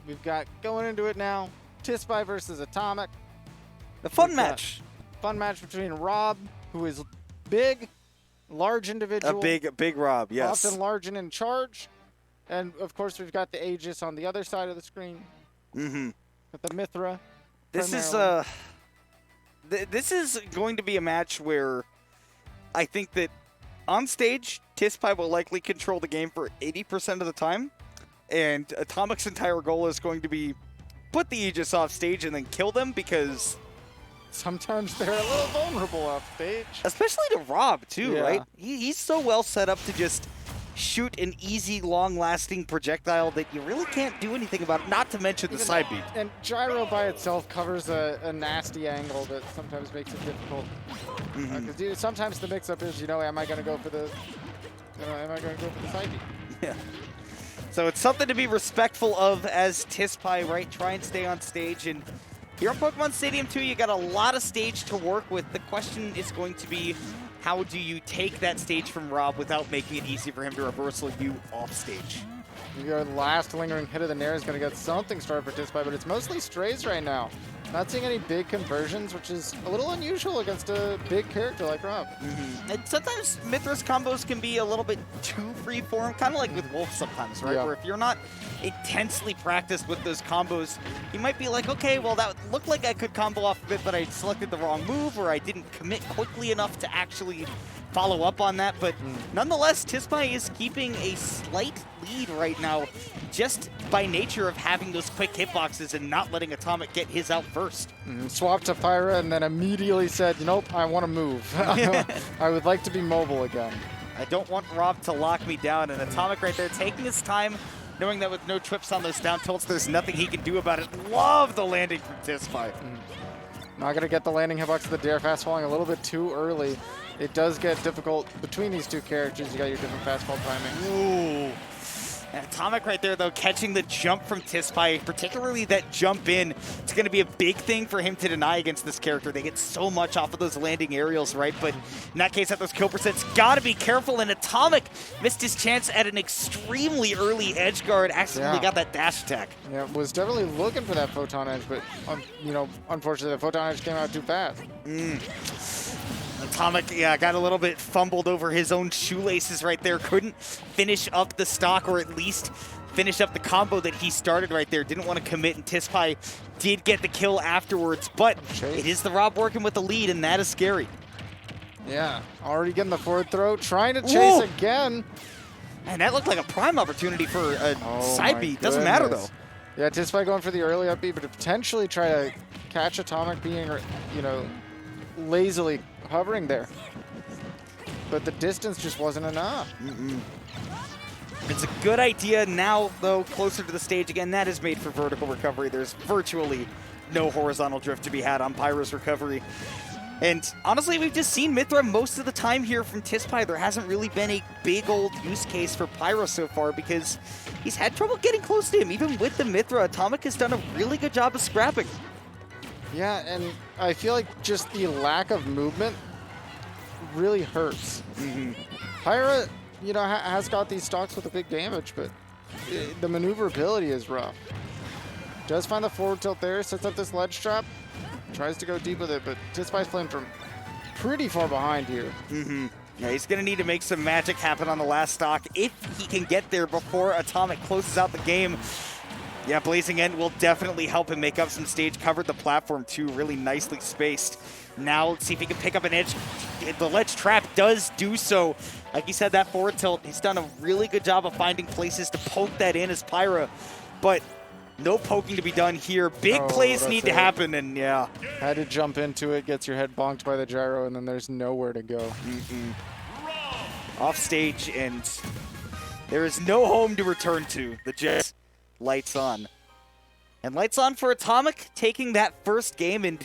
we've got going into it now, Tispai versus Atomic. The fun match. Fun match between Rob, who is big, large individual. A big Rob, yes. Often large and in charge. And, of course, we've got the Aegis on the other side of the screen. Mm-hmm. With the Mythra. This is going to be a match where I think that on stage, Tispai will likely control the game for 80% of the time. And Atomic's entire goal is going to be put the Aegis off stage and then kill them because... sometimes they're a little vulnerable off stage. Especially to Rob, too, right? He's so well set up to just shoot an easy, long-lasting projectile that you really can't do anything about, not to mention the side beat. And gyro by itself covers a nasty angle that sometimes makes it difficult. Because sometimes the mix-up is, am I going to go for the side beat? Yeah. So it's something to be respectful of as Tispai, right? Try and stay on stage. And here on Pokemon Stadium 2, you got a lot of stage to work with. The question is going to be, how do you take that stage from Rob without making it easy for him to reversal you off stage? Your last lingering hit of the Nair is going to get something started for Tispai, but it's mostly strays right now. Not seeing any big conversions, which is a little unusual against a big character like Rob. And sometimes Mythra's combos can be a little bit too freeform, kind of like with Wolf sometimes, right? Yeah. Where if you're not intensely practiced with those combos, you might be like, okay, well, that looked like I could combo off of it, but I selected the wrong move, or I didn't commit quickly enough to actually follow up on that. But nonetheless, Tispai is keeping a slight lead right now, just by nature of having those quick hitboxes and not letting Atomic get his out first. Swapped to Pyra and then immediately said, nope, I want to move. I would like to be mobile again. I don't want Rob to lock me down. And Atomic right there taking his time, knowing that with no trips on those down tilts, there's nothing he can do about it. Love the landing from Tispai. Not going to get the landing hitbox of the dare fast falling a little bit too early. It does get difficult between these two characters. You got your different fastball timing. Ooh. And Atomic right there, though, catching the jump from Tispai, particularly that jump in. It's going to be a big thing for him to deny against this character. They get so much off of those landing aerials, right? But in that case, at those kill percents, got to be careful. And Atomic missed his chance at an extremely early edge guard, accidentally got that dash attack. Yeah, was definitely looking for that photon edge, but, unfortunately, the photon edge came out too fast. Atomic, got a little bit fumbled over his own shoelaces right there. Couldn't finish up the stock, or at least finish up the combo that he started right there. Didn't want to commit, and Tispai did get the kill afterwards. But it is the Rob working with the lead, and that is scary. Yeah, already getting the forward throw, trying to chase again. And that looked like a prime opportunity for a side beat. Doesn't matter, though. Yeah, Tispai going for the early up beat, but to potentially try to catch Atomic being, lazily hovering there. But the distance just wasn't enough. It's a good idea now, though, closer to the stage. Again, that is made for vertical recovery. There's virtually no horizontal drift to be had on Pyra's recovery. And honestly, we've just seen Mythra most of the time here from Tispai. There hasn't really been a big old use case for Pyra so far because he's had trouble getting close to him. Even with the Mythra, Atomic has done a really good job of scrapping. Yeah, and I feel like just the lack of movement really hurts. Pyra, has got these stocks with a big damage, but the maneuverability is rough. Does find the forward tilt there, sets up this ledge trap, tries to go deep with it, but Tispai's playing from pretty far behind here. Yeah, he's going to need to make some magic happen on the last stock if he can get there before Atomic closes out the game. Yeah, Blazing End will definitely help him make up some stage. Covered the platform, too, really nicely spaced. Now, let's see if he can pick up an edge. The ledge trap does do so. Like you said, that forward tilt, he's done a really good job of finding places to poke that in as Pyra. But no poking to be done here. Big plays need to happen, and yeah. Had to jump into it, gets your head bonked by the gyro, and then there's nowhere to go. Off stage, and there is no home to return to. The Jets. Lights on. And lights on for Atomic, taking that first game, and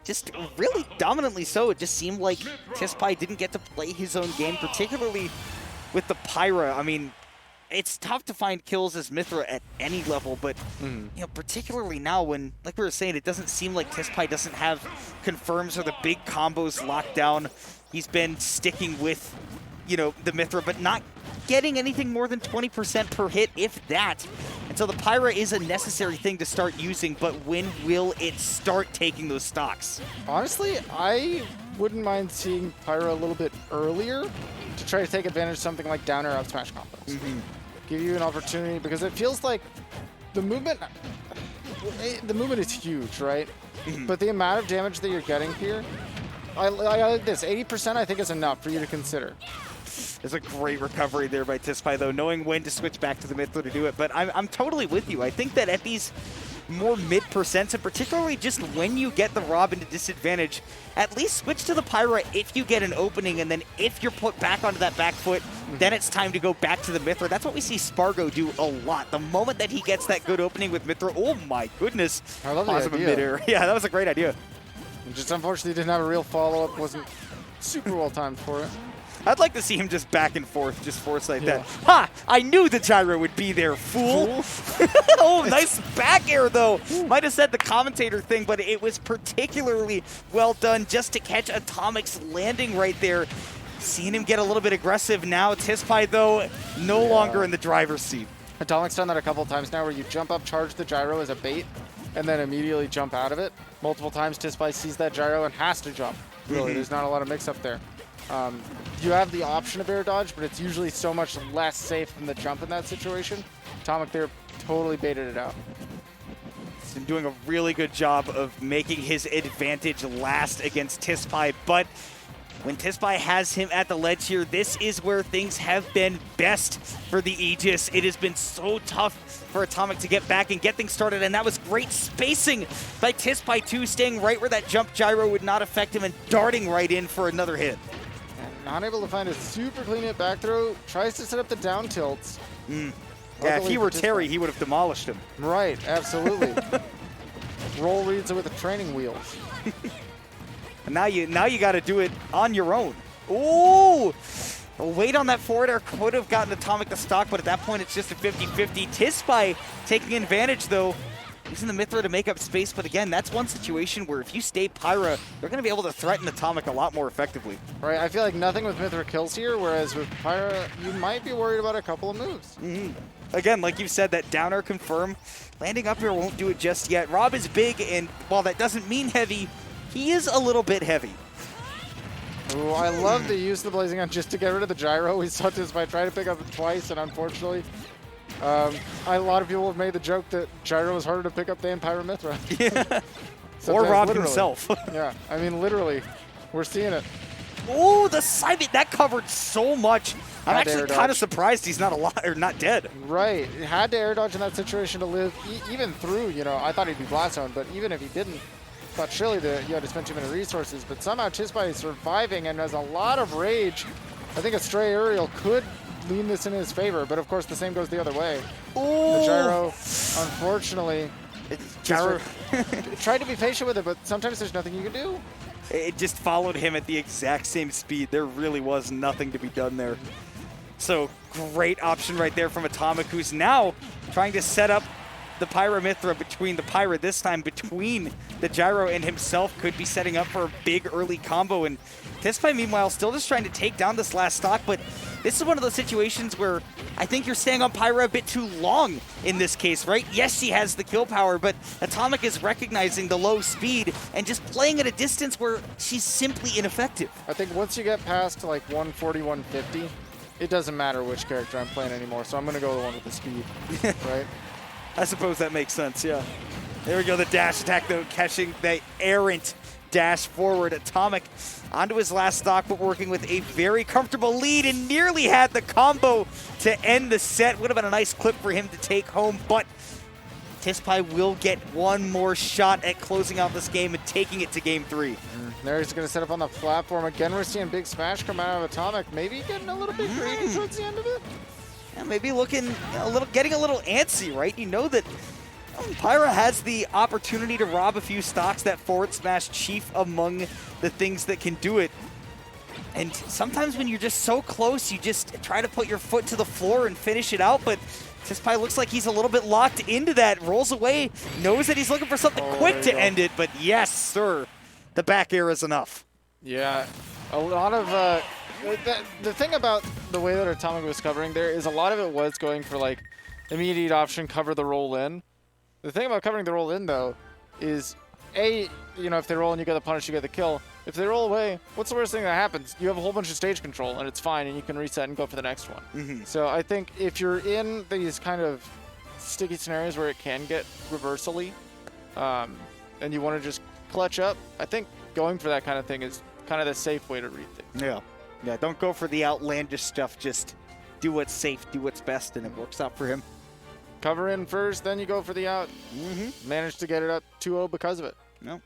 just really dominantly so. It just seemed like Tispai didn't get to play his own game, particularly with the Pyra. I mean, it's tough to find kills as Mythra at any level, but particularly now when, like we were saying, it doesn't seem like Tispai doesn't have confirms or the big combos locked down. He's been sticking with, the Mythra, but not getting anything more than 20% per hit, if that. And so the Pyra is a necessary thing to start using, but when will it start taking those stocks? Honestly, I wouldn't mind seeing Pyra a little bit earlier to try to take advantage of something like down air up smash combos. Give you an opportunity, because it feels like the movement is huge, right? But the amount of damage that you're getting here, I like this. 80% I think is enough for you to consider. There's a great recovery there by Tispai, though, knowing when to switch back to the Mythra to do it. But I'm totally with you. I think that at these more mid-percents, and particularly just when you get the Rob into disadvantage, at least switch to the Pyra if you get an opening, and then if you're put back onto that back foot, then it's time to go back to the Mythra. That's what we see Spargo do a lot. The moment that he gets that good opening with Mythra, oh my goodness. I love the idea. Mid-air. Yeah, that was a great idea. Just unfortunately didn't have a real follow-up, wasn't super well timed for it. I'd like to see him just back and forth, just force like that. Ha! I knew the gyro would be there, fool. Oh, nice back air, though. Might have said the commentator thing, but it was particularly well done just to catch Atomic's landing right there. Seeing him get a little bit aggressive now. Tispai, though, no longer in the driver's seat. Atomic's done that a couple times now where you jump up, charge the gyro as a bait, and then immediately jump out of it. Multiple times Tispai sees that gyro and has to jump. Really, there's not a lot of mix-up there. You have the option of air dodge, but it's usually so much less safe than the jump in that situation. Atomic there totally baited it out. He's been doing a really good job of making his advantage last against Tispai, but when Tispai has him at the ledge here, this is where things have been best for the Aegis. It has been so tough for Atomic to get back and get things started, and that was great spacing by Tispai too, staying right where that jump gyro would not affect him and darting right in for another hit. Not able to find a super clean hit back throw. Tries to set up the down tilts. Yeah, if he were Terry, he would have demolished him. Right, absolutely. Roll reads it with the training wheels. And now you got to do it on your own. Ooh! Wait on that forward air could have gotten Atomic the stock, but at that point it's just a 50-50. Tispai taking advantage, though. Using the Mythra to make up space, but again, that's one situation where if you stay Pyra, you're going to be able to threaten Atomic a lot more effectively. Right, I feel like nothing with Mythra kills here, whereas with Pyra, you might be worried about a couple of moves. Again, like you said, that down air confirm, landing up here won't do it just yet. Rob is big, and while that doesn't mean heavy, he is a little bit heavy. Ooh, I love the use of the Blazing Gun just to get rid of the gyro. We saw Tispai try to pick up it twice, and unfortunately, a lot of people have made the joke that gyro is harder to pick up than Pyra Mythra. Yeah. Or Rob himself. Yeah, I mean, literally, we're seeing it. Oh, the side bit, that covered so much. I'm actually kind of surprised he's not alive or not dead. Right, had to air dodge in that situation to live, even through, you know, I thought he'd be blast zone, but even if he didn't, thought surely that you had to spend too many resources, but somehow Tispai is surviving and has a lot of rage. I think a stray aerial could lean this in his favor, but of course the same goes the other way. Ooh. The gyro, unfortunately, gyro tried to be patient with it, but sometimes there's nothing you can do. It just followed him at the exact same speed. There really was nothing to be done there. So great option right there from Atomic, who's now trying to set up the Pyra Mythra between the Pyra, this time between the gyro and himself, could be setting up for a big early combo. And Tispai, meanwhile, still just trying to take down this last stock, but this is one of those situations where I think you're staying on Pyra a bit too long in this case, right? Yes, she has the kill power, but Atomic is recognizing the low speed and just playing at a distance where she's simply ineffective. I think once you get past like 140, 150, it doesn't matter which character I'm playing anymore, so I'm going to go the one with the speed, right? I suppose that makes sense, yeah. There we go, the dash attack, though, catching the errant dash forward. Atomic onto his last stock, but working with a very comfortable lead and nearly had the combo to end the set. Would have been a nice clip for him to take home, but Tispai will get one more shot at closing out this game and taking it to game 3. There he's going to set up on the platform. Again, we're seeing big smash come out of Atomic. Maybe getting a little bit greedy towards the end of it. Yeah, maybe looking getting a little antsy, right? You know that Pyra has the opportunity to rob a few stocks. That forward smash chief among the things that can do it. And sometimes when you're just so close, you just try to put your foot to the floor and finish it out. But Tispai looks like he's a little bit locked into that. Rolls away, knows that he's looking for something quick to end it. But yes, sir, the back air is enough. Yeah, a lot of the thing about the way that Atomic was covering there is a lot of it was going for like immediate option, cover the roll in. The thing about covering the roll in though is if they roll and you get the punish, you get the kill. If they roll away, what's the worst thing that happens? You have a whole bunch of stage control and it's fine and you can reset and go for the next one. So I think if you're in these kind of sticky scenarios where it can get reversally and you want to just clutch up, I think going for that kind of thing is kind of the safe way to read things. Yeah, don't go for the outlandish stuff. Just do what's safe, do what's best, and it works out for him. Cover in first, then you go for the out. Managed to get it up 2-0 because of it. No.